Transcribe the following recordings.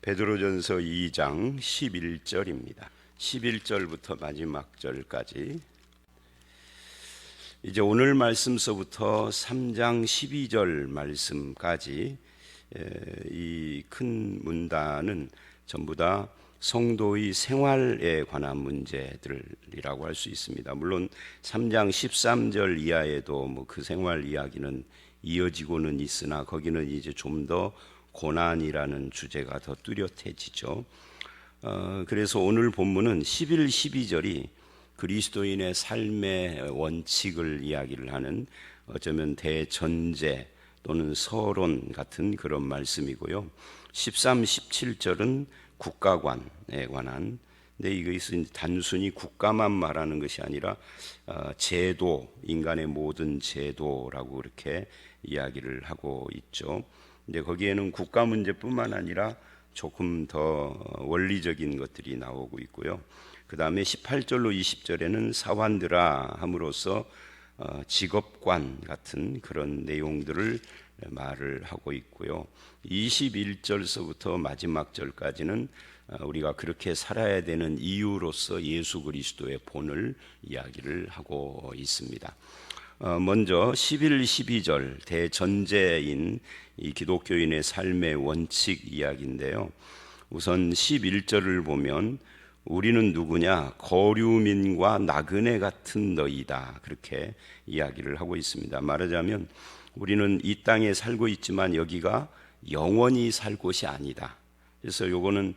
베드로전서 2장 11절입니다. 11절부터 마지막 절까지. 이제 오늘 말씀서부터 3장 12절 말씀까지 이 큰 문단은 전부 다 성도의 생활에 관한 문제들이라고 할 수 있습니다. 물론 3장 13절 이하에도 그 생활 이야기는 이어지고는 있으나 거기는 이제 좀 더 고난이라는 주제가 더 뚜렷해지죠. 그래서 오늘 본문은 11, 12절이 그리스도인의 삶의 원칙을 이야기를 하는 어쩌면 대전제 또는 서론 같은 그런 말씀이고요. 13, 17절은 국가관에 관한, 근데 이것은 단순히 국가만 말하는 것이 아니라 제도, 인간의 모든 제도라고 그렇게 이야기를 하고 있죠. 근데 거기에는 국가 문제뿐만 아니라 조금 더 원리적인 것들이 나오고 있고요. 그 다음에 18절로 20절에는 사환들아 함으로써 직업관 같은 그런 내용들을 말을 하고 있고요. 21절서부터 마지막 절까지는 우리가 그렇게 살아야 되는 이유로서 예수 그리스도의 본을 이야기를 하고 있습니다. 먼저 11, 12절 대전제인 이 기독교인의 삶의 원칙 이야기인데요. 우선 11절을 보면 우리는 누구냐? 거류민과 나그네 같은 너희다. 그렇게 이야기를 하고 있습니다. 말하자면 우리는 이 땅에 살고 있지만 여기가 영원히 살 곳이 아니다. 그래서 요거는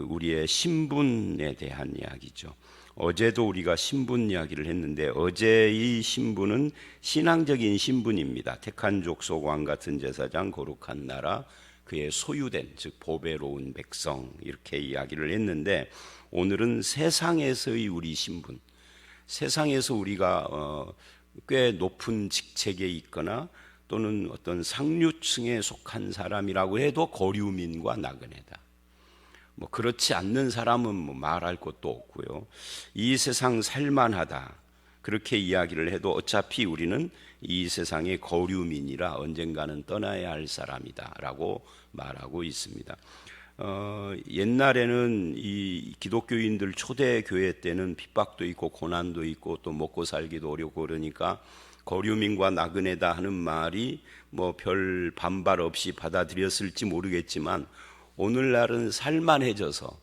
우리의 신분에 대한 이야기죠. 어제도 우리가 신분 이야기를 했는데 어제의 신분은 신앙적인 신분입니다. 택한 족속 왕 같은 제사장 거룩한 나라 그의 소유된 즉 보배로운 백성 이렇게 이야기를 했는데 오늘은 세상에서의 우리 신분, 세상에서 우리가 꽤 높은 직책에 있거나 또는 어떤 상류층에 속한 사람이라고 해도 거류민과 나그네다. 그렇지 않는 사람은 말할 것도 없고요. 이 세상 살만하다 그렇게 이야기를 해도 어차피 우리는 이 세상의 거류민이라 언젠가는 떠나야 할 사람이다 라고 말하고 있습니다. 옛날에는 이 기독교인들 초대교회 때는 핍박도 있고 고난도 있고 또 먹고 살기도 어렵고 그러니까 거류민과 나그네다 하는 말이 별 반발 없이 받아들였을지 모르겠지만 오늘날은 살만해져서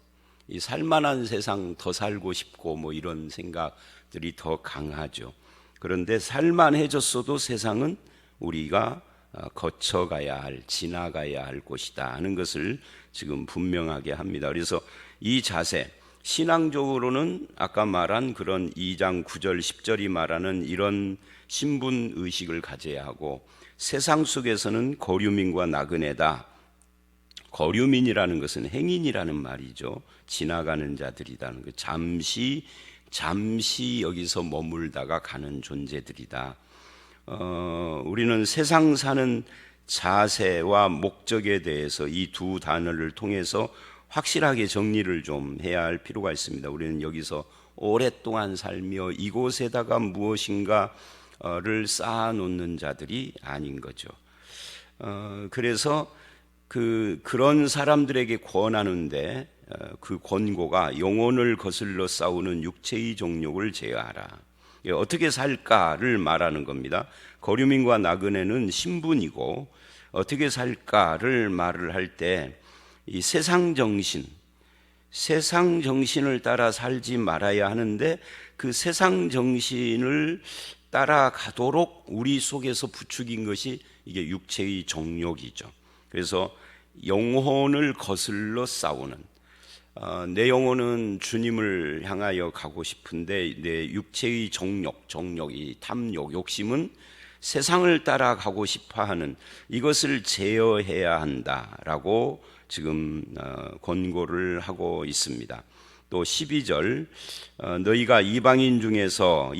이 살만한 세상 더 살고 싶고 이런 생각들이 더 강하죠. 그런데 살만해졌어도 세상은 우리가 거쳐가야 할, 지나가야 할 곳이다 하는 것을 지금 분명하게 합니다. 그래서 이 자세, 신앙적으로는 아까 말한 그런 2장 9절 10절이 말하는 이런 신분의식을 가져야 하고 세상 속에서는 거류민과 나그네다. 거류민이라는 것은 행인이라는 말이죠. 지나가는 자들이라는 것. 잠시 여기서 머물다가 가는 존재들이다. 우리는 세상 사는 자세와 목적에 대해서 이 두 단어를 통해서 확실하게 정리를 좀 해야 할 필요가 있습니다. 우리는 여기서 오랫동안 살며 이곳에다가 무엇인가를 쌓아놓는 자들이 아닌 거죠. 그래서 그런 사람들에게 권하는데 그 권고가 영혼을 거슬러 싸우는 육체의 정욕을 제어하라. 어떻게 살까를 말하는 겁니다. 거류민과 나그네는 신분이고 어떻게 살까를 말을 할 때 이 세상 정신을 따라 살지 말아야 하는데 그 세상 정신을 따라가도록 우리 속에서 부추긴 것이 이게 육체의 정욕이죠. 그래서 영혼을 거슬러 싸우는 내 영혼은 주님을 향하여 가고 싶은데 내 육체의 정욕이 탐욕, 욕심은 세상을 따라가고 싶어하는 이것을 제어해야 한다라고 지금 권고를 하고 있습니다. 또 12절 너희가 이방인 중에서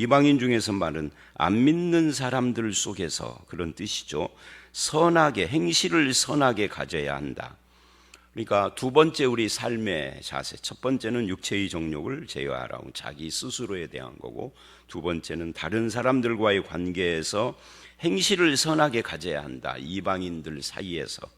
말은 안 믿는 사람들 속에서 그런 뜻이죠. 선하게 행실을 선하게 가져야 한다. 그러니까 두 번째 우리 삶의 자세, 첫 번째는 육체의 정욕을 제어하라고 자기 스스로에 대한 거고 두 번째는 다른 사람들과의 관계에서 행실을 선하게 가져야 한다. 이방인들 사이에서.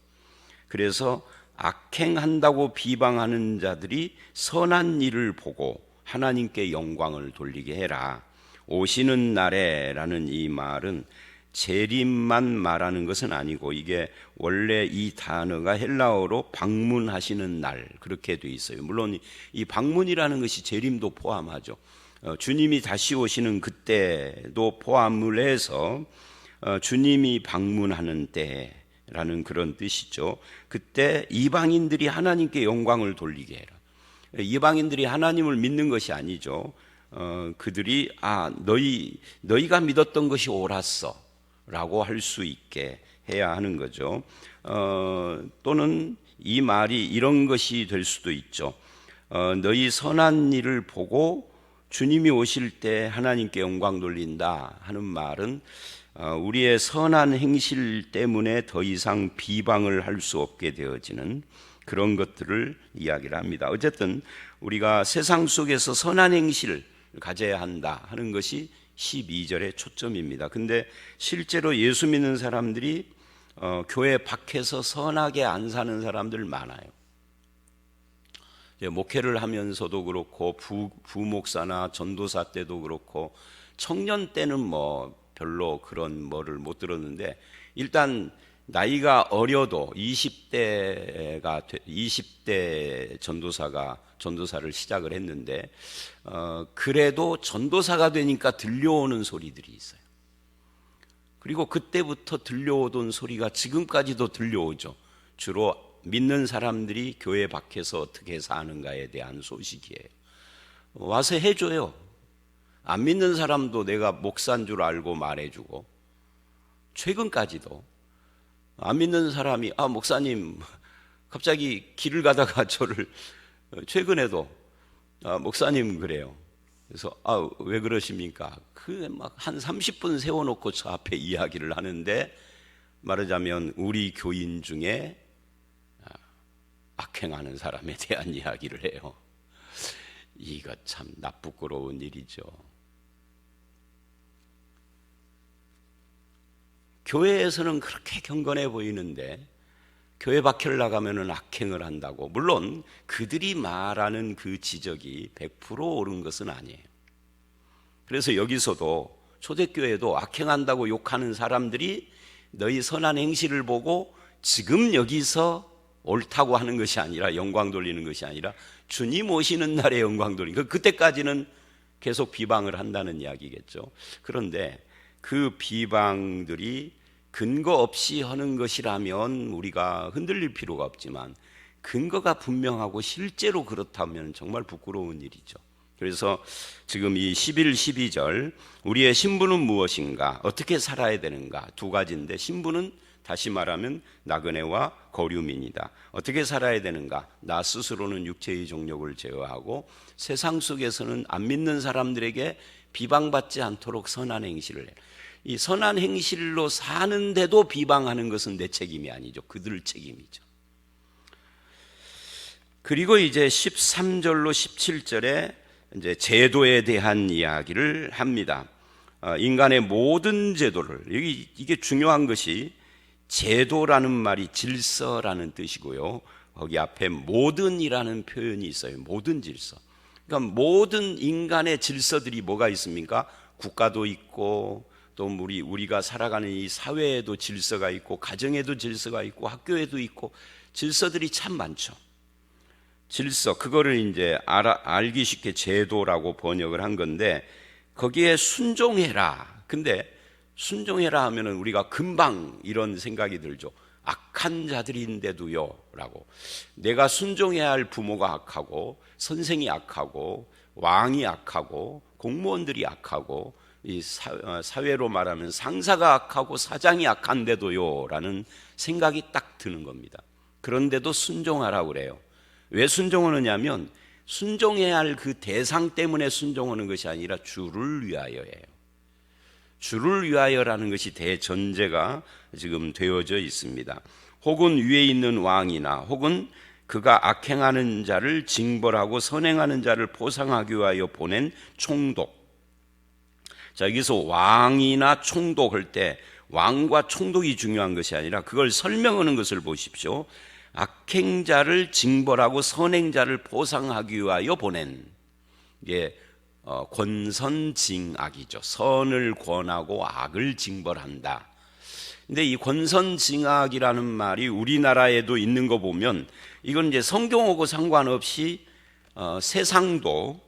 그래서 악행한다고 비방하는 자들이 선한 일을 보고 하나님께 영광을 돌리게 해라. 오시는 날에라는 이 말은 재림만 말하는 것은 아니고, 이게 원래 이 단어가 헬라어로 방문하시는 날 그렇게 돼 있어요. 물론 이 방문이라는 것이 재림도 포함하죠. 주님이 다시 오시는 그때도 포함을 해서 주님이 방문하는 때라는 그런 뜻이죠. 그때 이방인들이 하나님께 영광을 돌리게 해라. 이방인들이 하나님을 믿는 것이 아니죠. 그들이 너희가 믿었던 것이 옳았어 라고 할 수 있게 해야 하는 거죠. 또는 이 말이 이런 것이 될 수도 있죠. 너희 선한 일을 보고 주님이 오실 때 하나님께 영광 돌린다 하는 말은 우리의 선한 행실 때문에 더 이상 비방을 할 수 없게 되어지는 그런 것들을 이야기를 합니다. 어쨌든 우리가 세상 속에서 선한 행실을 가져야 한다 하는 것이 12절의 초점입니다. 근데 실제로 예수 믿는 사람들이 교회 밖에서 선하게 안 사는 사람들 많아요. 목회를 하면서도 그렇고 부목사나 전도사 때도 그렇고 청년 때는 뭐 별로 그런 뭐를 못 들었는데, 일단 나이가 어려도 20대 전도사를 시작을 했는데 그래도 전도사가 되니까 들려오는 소리들이 있어요. 그리고 그때부터 들려오던 소리가 지금까지도 들려오죠. 주로 믿는 사람들이 교회 밖에서 어떻게 사는가에 대한 소식이에요. 와서 해줘요. 안 믿는 사람도 내가 목사인 줄 알고 말해주고, 최근까지도 안 믿는 사람이 목사님 갑자기 길을 가다가 저를 최근에도 목사님 그래요. 그래서 왜 그러십니까? 그 막 한 30분 세워놓고 저 앞에 이야기를 하는데, 말하자면 우리 교인 중에 악행하는 사람에 대한 이야기를 해요. 이거 참 나쁘고로운 일이죠. 교회에서는 그렇게 경건해 보이는데 교회 밖을 나가면은 악행을 한다고. 물론 그들이 말하는 그 지적이 100% 옳은 것은 아니에요. 그래서 여기서도 초대교회도 악행한다고 욕하는 사람들이 너희 선한 행실을 보고 지금 여기서 옳다고 하는 것이 아니라, 영광 돌리는 것이 아니라 주님 오시는 날에 영광 돌리는, 그때까지는 계속 비방을 한다는 이야기겠죠. 그런데 그 비방들이 근거 없이 하는 것이라면 우리가 흔들릴 필요가 없지만, 근거가 분명하고 실제로 그렇다면 정말 부끄러운 일이죠. 그래서 지금 이 11, 12절 우리의 신분은 무엇인가, 어떻게 살아야 되는가, 두 가지인데, 신분은 다시 말하면 나그네와 거류민이다. 어떻게 살아야 되는가, 나 스스로는 육체의 정욕을 제어하고 세상 속에서는 안 믿는 사람들에게 비방받지 않도록 선한 행실을 해. 이 선한 행실로 사는데도 비방하는 것은 내 책임이 아니죠. 그들 책임이죠. 그리고 이제 13절로 17절에 이제 제도에 대한 이야기를 합니다. 인간의 모든 제도를, 이게 중요한 것이, 제도라는 말이 질서라는 뜻이고요. 거기 앞에 모든이라는 표현이 있어요. 모든 질서. 그러니까 모든 인간의 질서들이 뭐가 있습니까? 국가도 있고, 또 우리가 살아가는 이 사회에도 질서가 있고, 가정에도 질서가 있고, 학교에도 있고, 질서들이 참 많죠. 질서, 그거를 이제 알기 쉽게 제도라고 번역을 한 건데, 거기에 순종해라. 근데 순종해라 하면은 우리가 금방 이런 생각이 들죠. 악한 자들인데도요 라고. 내가 순종해야 할 부모가 악하고, 선생이 악하고, 왕이 악하고, 공무원들이 악하고, 이 사회로 말하면 상사가 악하고 사장이 악한데도요 라는 생각이 딱 드는 겁니다. 그런데도 순종하라고 그래요. 왜 순종하느냐면, 순종해야 할 그 대상 때문에 순종하는 것이 아니라 주를 위하여예요. 주를 위하여라는 것이 대전제가 지금 되어져 있습니다. 혹은 위에 있는 왕이나, 혹은 그가 악행하는 자를 징벌하고 선행하는 자를 보상하기 위하여 보낸 총독. 자, 여기서 왕이나 총독 할 때 왕과 총독이 중요한 것이 아니라 그걸 설명하는 것을 보십시오. 악행자를 징벌하고 선행자를 보상하기 위하여 보낸, 이게 권선징악이죠. 선을 권하고 악을 징벌한다. 근데 이 권선징악이라는 말이 우리나라에도 있는 거 보면 이건 이제 성경하고 상관없이 세상도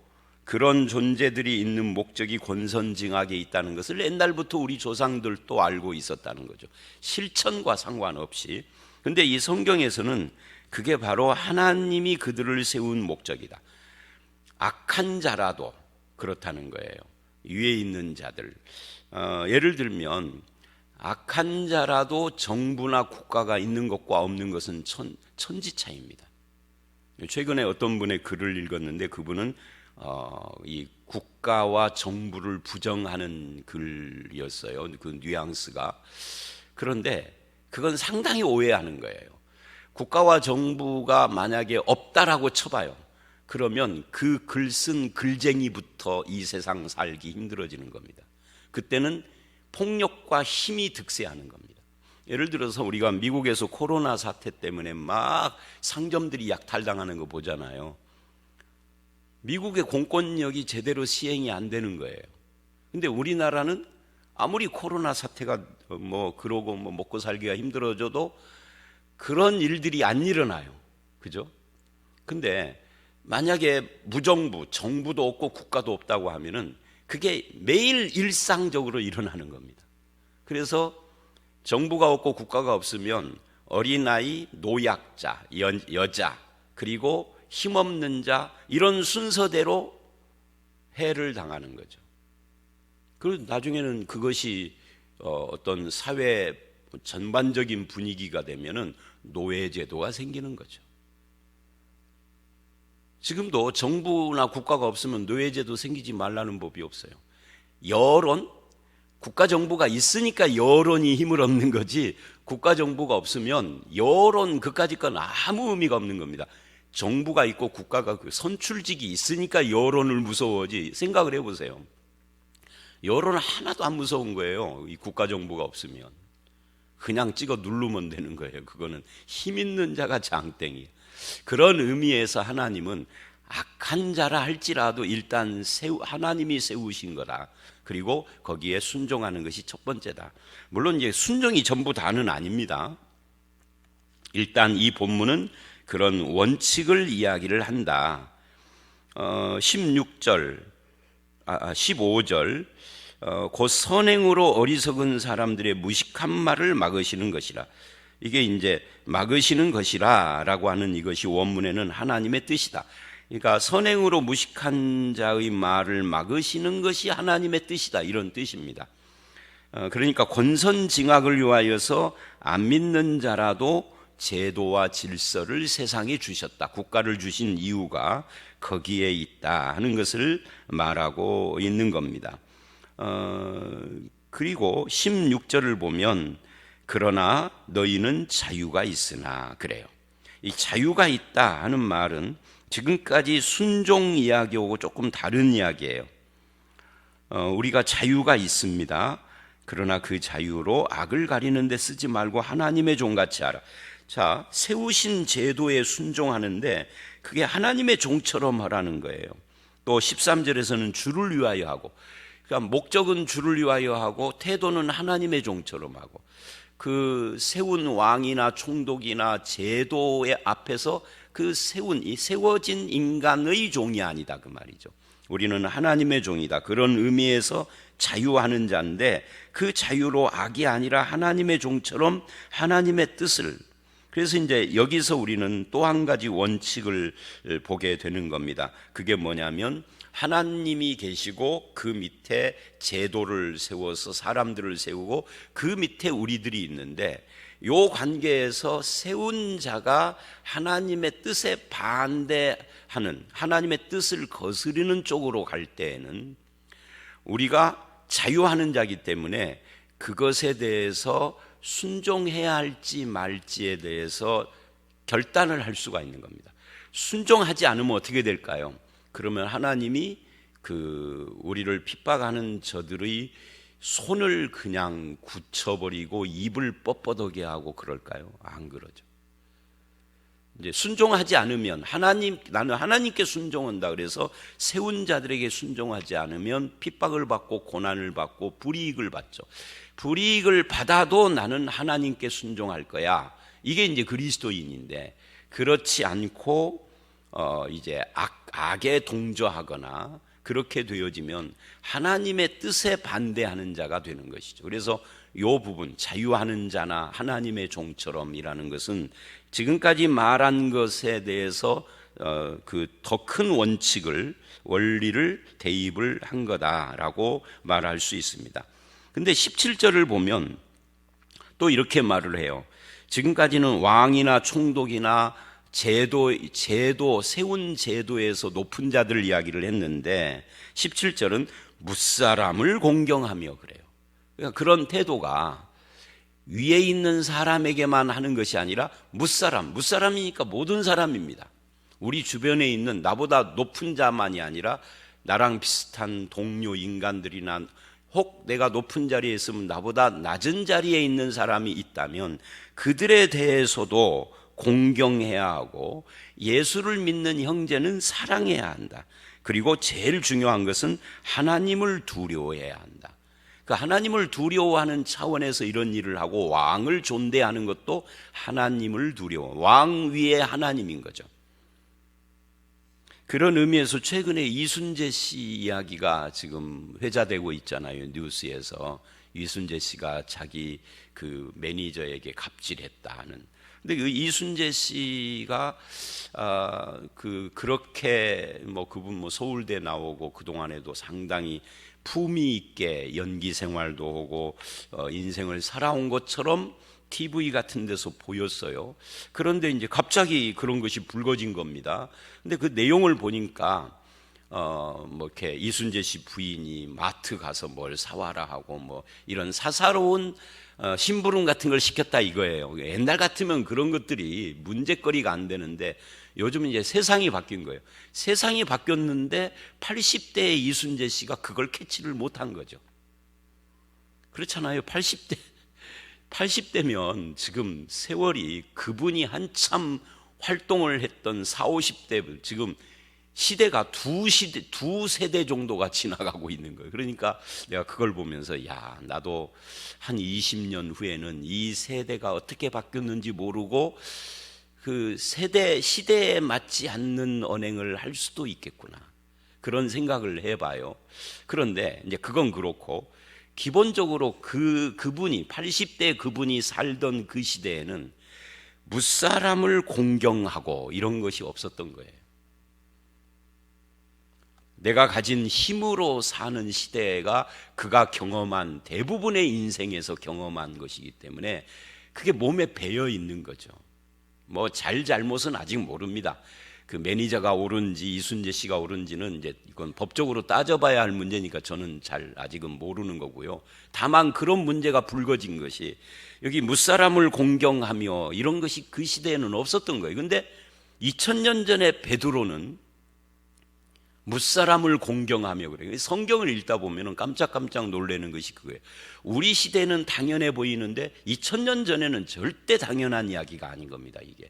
그런 존재들이 있는 목적이 권선징악에 있다는 것을 옛날부터 우리 조상들도 알고 있었다는 거죠. 실천과 상관없이. 근데 이 성경에서는 그게 바로 하나님이 그들을 세운 목적이다. 악한 자라도 그렇다는 거예요. 위에 있는 자들. 예를 들면 악한 자라도 정부나 국가가 있는 것과 없는 것은 천지차이입니다. 최근에 어떤 분의 글을 읽었는데 그분은 이 국가와 정부를 부정하는 글이었어요. 그 뉘앙스가. 그런데 그건 상당히 오해하는 거예요. 국가와 정부가 만약에 없다라고 쳐봐요. 그러면 그 글 쓴 글쟁이부터 이 세상 살기 힘들어지는 겁니다. 그때는 폭력과 힘이 득세하는 겁니다. 예를 들어서 우리가 미국에서 코로나 사태 때문에 막 상점들이 약탈당하는 거 보잖아요. 미국의 공권력이 제대로 시행이 안 되는 거예요. 근데 우리나라는 아무리 코로나 사태가 그러고 먹고 살기가 힘들어져도 그런 일들이 안 일어나요. 그죠? 근데 만약에 무정부, 정부도 없고 국가도 없다고 하면은 그게 매일 일상적으로 일어나는 겁니다. 그래서 정부가 없고 국가가 없으면 어린아이, 노약자, 여자, 그리고 힘없는 자, 이런 순서대로 해를 당하는 거죠. 그리고 나중에는 그것이 어떤 사회 전반적인 분위기가 되면은 노예제도가 생기는 거죠. 지금도 정부나 국가가 없으면 노예제도 생기지 말라는 법이 없어요. 여론, 국가 정부가 있으니까 여론이 힘을 얻는 거지, 국가 정부가 없으면 여론 그까짓 건 아무 의미가 없는 겁니다. 정부가 있고 국가가 그 선출직이 있으니까 여론을 무서워하지. 생각을 해보세요. 여론은 하나도 안 무서운 거예요. 이 국가 정부가 없으면 그냥 찍어 누르면 되는 거예요. 그거는 힘 있는 자가 장땡이에요. 그런 의미에서 하나님은 악한 자라 할지라도 일단 하나님이 세우신 거다. 그리고 거기에 순종하는 것이 첫 번째다. 물론 이제 순종이 전부 다는 아닙니다. 일단 이 본문은 그런 원칙을 이야기를 한다. 15절 곧 선행으로 어리석은 사람들의 무식한 말을 막으시는 것이라. 이게 이제 막으시는 것이라 라고 하는 이것이 원문에는 하나님의 뜻이다. 그러니까 선행으로 무식한 자의 말을 막으시는 것이 하나님의 뜻이다, 이런 뜻입니다. 그러니까 권선징악을 위하여서 안 믿는 자라도 제도와 질서를 세상에 주셨다. 국가를 주신 이유가 거기에 있다 하는 것을 말하고 있는 겁니다. 그리고 16절을 보면 그러나 너희는 자유가 있으나, 그래요. 이 자유가 있다 하는 말은 지금까지 순종 이야기하고 조금 다른 이야기예요. 우리가 자유가 있습니다. 그러나 그 자유로 악을 가리는 데 쓰지 말고 하나님의 종같이 하라. 자, 세우신 제도에 순종하는데 그게 하나님의 종처럼 하라는 거예요. 또 13절에서는 주를 위하여 하고, 그러니까 목적은 주를 위하여 하고 태도는 하나님의 종처럼 하고, 그 세운 왕이나 총독이나 제도의 앞에서 그 세워진 인간의 종이 아니다, 그 말이죠. 우리는 하나님의 종이다. 그런 의미에서 자유하는 자인데 그 자유로 악이 아니라 하나님의 종처럼 하나님의 뜻을. 그래서 이제 여기서 우리는 또 한 가지 원칙을 보게 되는 겁니다. 그게 뭐냐면 하나님이 계시고 그 밑에 제도를 세워서 사람들을 세우고 그 밑에 우리들이 있는데, 요 관계에서 세운 자가 하나님의 뜻에 반대하는, 하나님의 뜻을 거스르는 쪽으로 갈 때에는 우리가 자유하는 자이기 때문에 그것에 대해서 순종해야 할지 말지에 대해서 결단을 할 수가 있는 겁니다. 순종하지 않으면 어떻게 될까요? 그러면 하나님이 우리를 핍박하는 저들의 손을 그냥 굳혀버리고 입을 뻣뻣하게 하고 그럴까요? 안 그러죠. 이제 순종하지 않으면 나는 하나님께 순종한다 그래서 세운 자들에게 순종하지 않으면 핍박을 받고 고난을 받고 불이익을 받죠. 불이익을 받아도 나는 하나님께 순종할 거야. 이게 이제 그리스도인인데, 그렇지 않고 이제 악에 동조하거나 그렇게 되어지면 하나님의 뜻에 반대하는 자가 되는 것이죠. 그래서 이 부분, 자유하는 자나 하나님의 종처럼이라는 것은 지금까지 말한 것에 대해서 그 더 큰 원리를 대입을 한 거다라고 말할 수 있습니다. 근데 17절을 보면 또 이렇게 말을 해요. 지금까지는 왕이나 총독이나 세운 제도에서 높은 자들 이야기를 했는데 17절은 무사람을 공경하며 그래요. 그러니까 그런 태도가 위에 있는 사람에게만 하는 것이 아니라 무사람이니까 모든 사람입니다. 우리 주변에 있는 나보다 높은 자만이 아니라 나랑 비슷한 동료 인간들이나 혹 내가 높은 자리에 있으면 나보다 낮은 자리에 있는 사람이 있다면 그들에 대해서도 공경해야 하고, 예수를 믿는 형제는 사랑해야 한다. 그리고 제일 중요한 것은 하나님을 두려워해야 한다. 그 하나님을 두려워하는 차원에서 이런 일을 하고 왕을 존대하는 것도 하나님을 두려워, 왕 위에 하나님인 거죠. 그런 의미에서 최근에 이순재 씨 이야기가 지금 회자되고 있잖아요. 뉴스에서 이순재 씨가 자기 그 매니저에게 갑질했다 하는. 근데 그 이순재 씨가 그렇게 그분 서울대 나오고 그 동안에도 상당히 품위 있게 연기 생활도 하고 인생을 살아온 것처럼 TV 같은 데서 보였어요. 그런데 이제 갑자기 그런 것이 불거진 겁니다. 근데 그 내용을 보니까 이렇게 이순재 씨 부인이 마트 가서 뭘 사와라 하고 이런 사사로운 심부름 같은 걸 시켰다 이거예요. 옛날 같으면 그런 것들이 문제거리가 안 되는데 요즘은 이제 세상이 바뀐 거예요. 세상이 바뀌었는데 80대의 이순재 씨가 그걸 캐치를 못한 거죠. 그렇잖아요. 80대면 지금 세월이 그분이 한참 활동을 했던 40, 50대 지금 시대가 두 세대 정도가 지나가고 있는 거예요. 그러니까 내가 그걸 보면서 나도 한 20년 후에는 이 세대가 어떻게 바뀌었는지 모르고 그 시대에 맞지 않는 언행을 할 수도 있겠구나, 그런 생각을 해봐요. 그런데 이제 그건 그렇고, 기본적으로 그분이 80대 그분이 살던 그 시대에는 무사람을 공경하고 이런 것이 없었던 거예요. 내가 가진 힘으로 사는 시대가 그가 경험한 대부분의 인생에서 경험한 것이기 때문에 그게 몸에 배어 있는 거죠. 잘못은 아직 모릅니다. 그 매니저가 옳은지 이순재 씨가 옳은지는 이제 이건 법적으로 따져봐야 할 문제니까 저는 아직은 모르는 거고요. 다만 그런 문제가 불거진 것이 여기 무사람을 공경하며 이런 것이 그 시대에는 없었던 거예요. 근데 2000년 전에 베드로는 무사람을 공경하며 그래요. 성경을 읽다 보면 깜짝깜짝 놀라는 것이 그거예요. 우리 시대는 당연해 보이는데 2000년 전에는 절대 당연한 이야기가 아닌 겁니다. 이게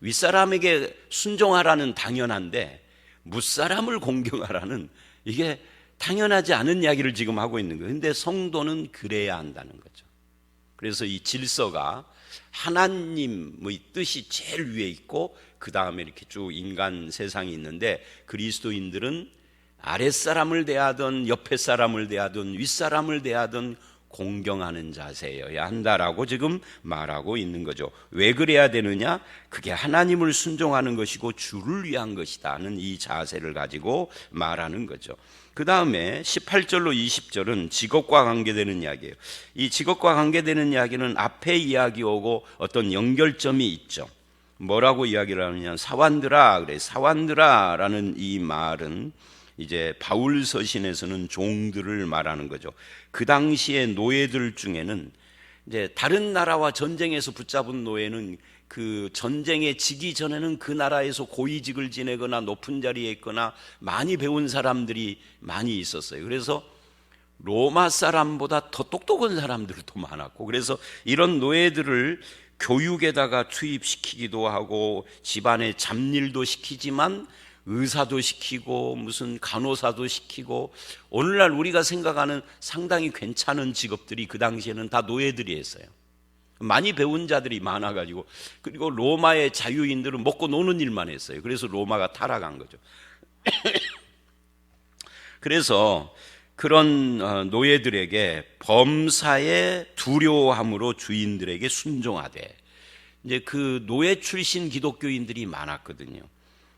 윗사람에게 순종하라는 당연한데 무사람을 공경하라는, 이게 당연하지 않은 이야기를 지금 하고 있는 거예요. 근데 성도는 그래야 한다는 거죠. 그래서 이 질서가 하나님의 뜻이 제일 위에 있고 그 다음에 이렇게 쭉 인간 세상이 있는데, 그리스도인들은 아랫사람을 대하든 옆에 사람을 대하든 윗사람을 대하든 공경하는 자세여야 한다라고 지금 말하고 있는 거죠. 왜 그래야 되느냐? 그게 하나님을 순종하는 것이고 주를 위한 것이다는 이 자세를 가지고 말하는 거죠. 그 다음에 18절로 20절은 직업과 관계되는 이야기예요. 이 직업과 관계되는 이야기는 앞에 이야기하고 어떤 연결점이 있죠. 뭐라고 이야기를 하느냐? 사완들아, 그래. 사완들아라는 이 말은 이제 바울 서신에서는 종들을 말하는 거죠. 그 당시에 노예들 중에는 이제 다른 나라와 전쟁에서 붙잡은 노예는 그 전쟁에 지기 전에는 그 나라에서 고위직을 지내거나 높은 자리에 있거나 많이 배운 사람들이 많이 있었어요. 그래서 로마 사람보다 더 똑똑한 사람들도 많았고, 그래서 이런 노예들을 교육에다가 투입시키기도 하고 집안의 잡일도 시키지만 의사도 시키고 무슨 간호사도 시키고, 오늘날 우리가 생각하는 상당히 괜찮은 직업들이 그 당시에는 다 노예들이 했어요. 많이 배운 자들이 많아가지고, 그리고 로마의 자유인들은 먹고 노는 일만 했어요. 그래서 로마가 타락한 거죠. 그래서 그런 노예들에게 범사에 두려워함으로 주인들에게 순종하되, 이제 그 노예 출신 기독교인들이 많았거든요.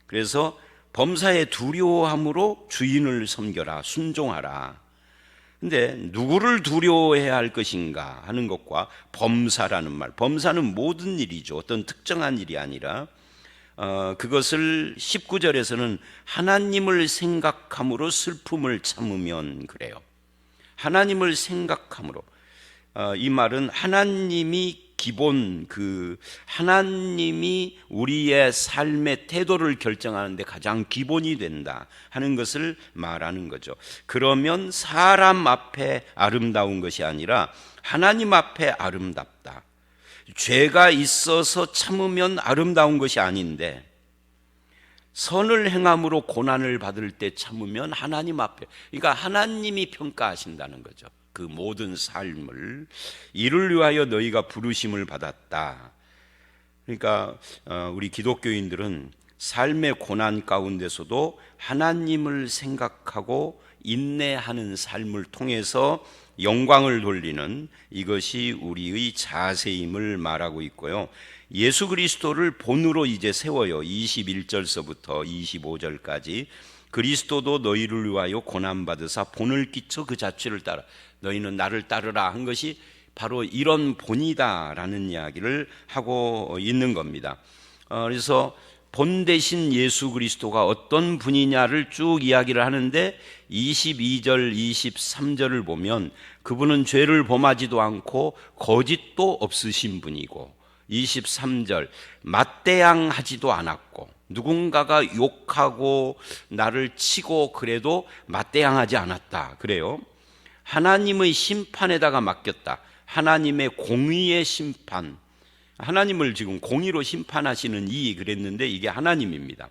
그래서 범사에 두려워함으로 주인을 섬겨라, 순종하라. 근데 누구를 두려워해야 할 것인가 하는 것과 범사라는 말, 범사는 모든 일이죠. 어떤 특정한 일이 아니라 그것을 19절에서는 하나님을 생각함으로 슬픔을 참으면 그래요. 하나님을 생각함으로, 이 말은 하나님이 기본, 하나님이 우리의 삶의 태도를 결정하는데 가장 기본이 된다 하는 것을 말하는 거죠. 그러면 사람 앞에 아름다운 것이 아니라 하나님 앞에 아름답다. 죄가 있어서 참으면 아름다운 것이 아닌데, 선을 행함으로 고난을 받을 때 참으면 하나님 앞에, 그러니까 하나님이 평가하신다는 거죠. 그 모든 삶을. 이를 위하여 너희가 부르심을 받았다. 그러니까 우리 기독교인들은 삶의 고난 가운데서도 하나님을 생각하고 인내하는 삶을 통해서 영광을 돌리는, 이것이 우리의 자세임을 말하고 있고요. 예수 그리스도를 본으로 이제 세워요. 21절서부터 25절까지 그리스도도 너희를 위하여 고난받으사 본을 끼쳐 그 자취를 따라 너희는 나를 따르라 한 것이 바로 이런 본이다라는 이야기를 하고 있는 겁니다. 그래서 본 대신 예수 그리스도가 어떤 분이냐를 쭉 이야기를 하는데, 22절 23절을 보면 그분은 죄를 범하지도 않고 거짓도 없으신 분이고, 23절 맞대항하지도 않았고, 누군가가 욕하고 나를 치고 그래도 맞대항하지 않았다 그래요. 하나님의 심판에다가 맡겼다. 하나님의 공의의 심판, 하나님을 지금 공의로 심판하시는 그랬는데 이게 하나님입니다.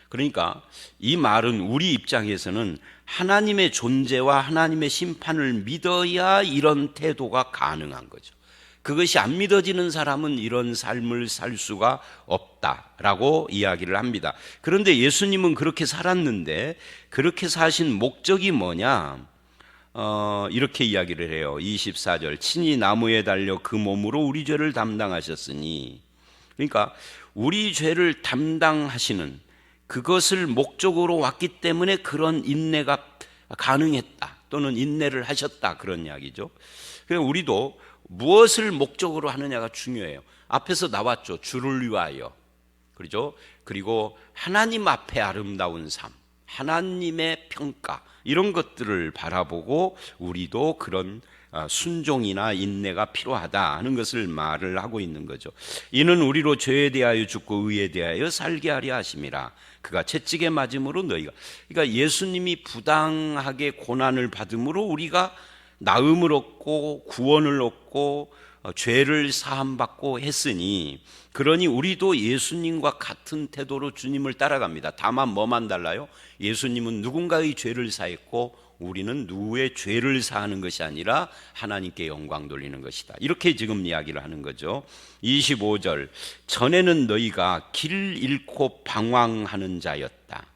그러니까 이 말은 우리 입장에서는 하나님의 존재와 하나님의 심판을 믿어야 이런 태도가 가능한 거죠. 그것이 안 믿어지는 사람은 이런 삶을 살 수가 없다라고 이야기를 합니다. 그런데 예수님은 그렇게 살았는데 그렇게 사신 목적이 뭐냐? 이렇게 이야기를 해요. 24절 친히 나무에 달려 그 몸으로 우리 죄를 담당하셨으니, 그러니까 우리 죄를 담당하시는 그것을 목적으로 왔기 때문에 그런 인내가 가능했다, 또는 인내를 하셨다, 그런 이야기죠. 그러니까 우리도 무엇을 목적으로 하느냐가 중요해요. 앞에서 나왔죠. 주를 위하여, 그렇죠? 그리고 하나님 앞에 아름다운 삶, 하나님의 평가, 이런 것들을 바라보고 우리도 그런 순종이나 인내가 필요하다 하는 것을 말을 하고 있는 거죠. 이는 우리로 죄에 대하여 죽고 의에 대하여 살게 하려 하심이라. 그가 채찍에 맞음으로 너희가, 그러니까 예수님이 부당하게 고난을 받음으로 우리가 나음을 얻고 구원을 얻고 죄를 사함받고 했으니, 그러니 우리도 예수님과 같은 태도로 주님을 따라갑니다. 다만 뭐만 달라요? 예수님은 누군가의 죄를 사했고 우리는 누구의 죄를 사하는 것이 아니라 하나님께 영광 돌리는 것이다. 이렇게 지금 이야기를 하는 거죠. 25절 전에는 너희가 길 잃고 방황하는 자였다,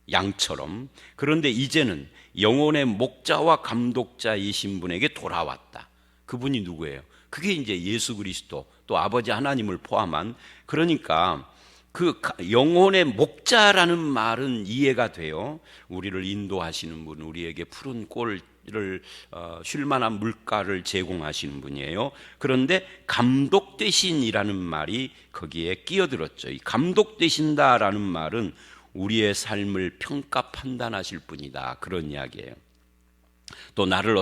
양처럼. 그런데 이제는 영혼의 목자와 감독자이신 분에게 돌아왔다. 그분이 누구예요? 그게 이제 예수 그리스도, 또 아버지 하나님을 포함한, 그러니까 그 영혼의 목자라는 말은 이해가 돼요. 우리를 인도하시는 분, 우리에게 푸른 꼴을 쉴 만한 물가를 제공하시는 분이에요. 그런데 감독되신이라는 말이 거기에 끼어들었죠. 이 감독되신다라는 말은 우리의 삶을 평가 판단하실 분이다, 그런 이야기예요. 또 나를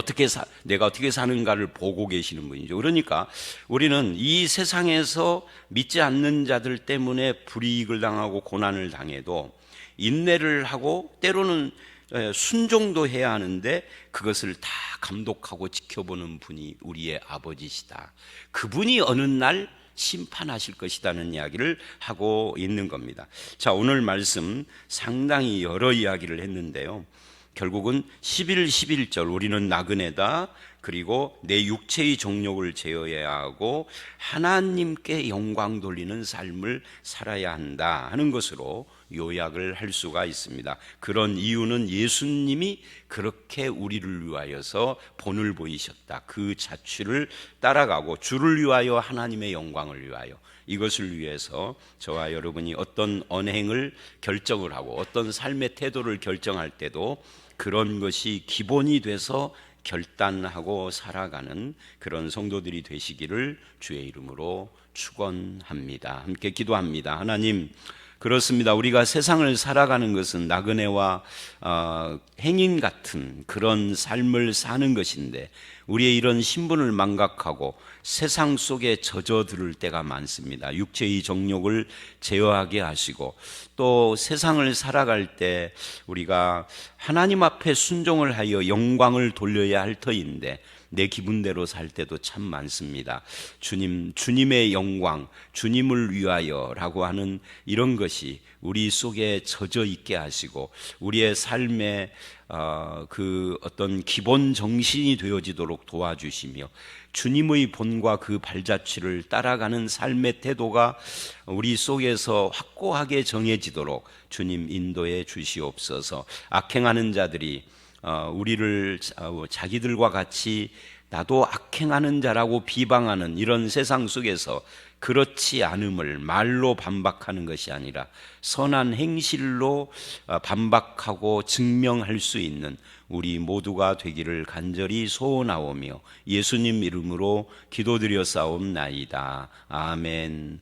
내가 어떻게 사는가를 보고 계시는 분이죠. 그러니까 우리는 이 세상에서 믿지 않는 자들 때문에 불이익을 당하고 고난을 당해도 인내를 하고, 때로는 순종도 해야 하는데 그것을 다 감독하고 지켜보는 분이 우리의 아버지시다. 그분이 어느 날 심판하실 것이라는 이야기를 하고 있는 겁니다. 자, 오늘 말씀 상당히 여러 이야기를 했는데요. 결국은 11, 11절 우리는 나그네다, 그리고 내 육체의 정욕을 제어해야 하고 하나님께 영광 돌리는 삶을 살아야 한다 하는 것으로 요약을 할 수가 있습니다. 그런 이유는 예수님이 그렇게 우리를 위하여서 본을 보이셨다. 그 자취를 따라가고 주를 위하여 하나님의 영광을 위하여, 이것을 위해서 저와 여러분이 어떤 언행을 결정을 하고 어떤 삶의 태도를 결정할 때도 그런 것이 기본이 돼서 결단하고 살아가는 그런 성도들이 되시기를 주의 이름으로 축원합니다. 함께 기도합니다. 하나님, 그렇습니다. 우리가 세상을 살아가는 것은 나그네와 행인 같은 그런 삶을 사는 것인데 우리의 이런 신분을 망각하고 세상 속에 젖어들 때가 많습니다. 육체의 정욕을 제어하게 하시고 또 세상을 살아갈 때 우리가 하나님 앞에 순종을 하여 영광을 돌려야 할 터인데 내 기분대로 살 때도 참 많습니다. 주님의 영광, 주님을 위하여라고 하는 이런 것이 우리 속에 젖어 있게 하시고 우리의 삶의 그 어떤 기본 정신이 되어지도록 도와주시며 주님의 본과 그 발자취를 따라가는 삶의 태도가 우리 속에서 확고하게 정해지도록 주님 인도해 주시옵소서. 악행하는 자들이 우리를 자기들과 같이 나도 악행하는 자라고 비방하는 이런 세상 속에서 그렇지 않음을 말로 반박하는 것이 아니라 선한 행실로 반박하고 증명할 수 있는 우리 모두가 되기를 간절히 소원하오며 예수님 이름으로 기도드려 싸움나이다. 아멘.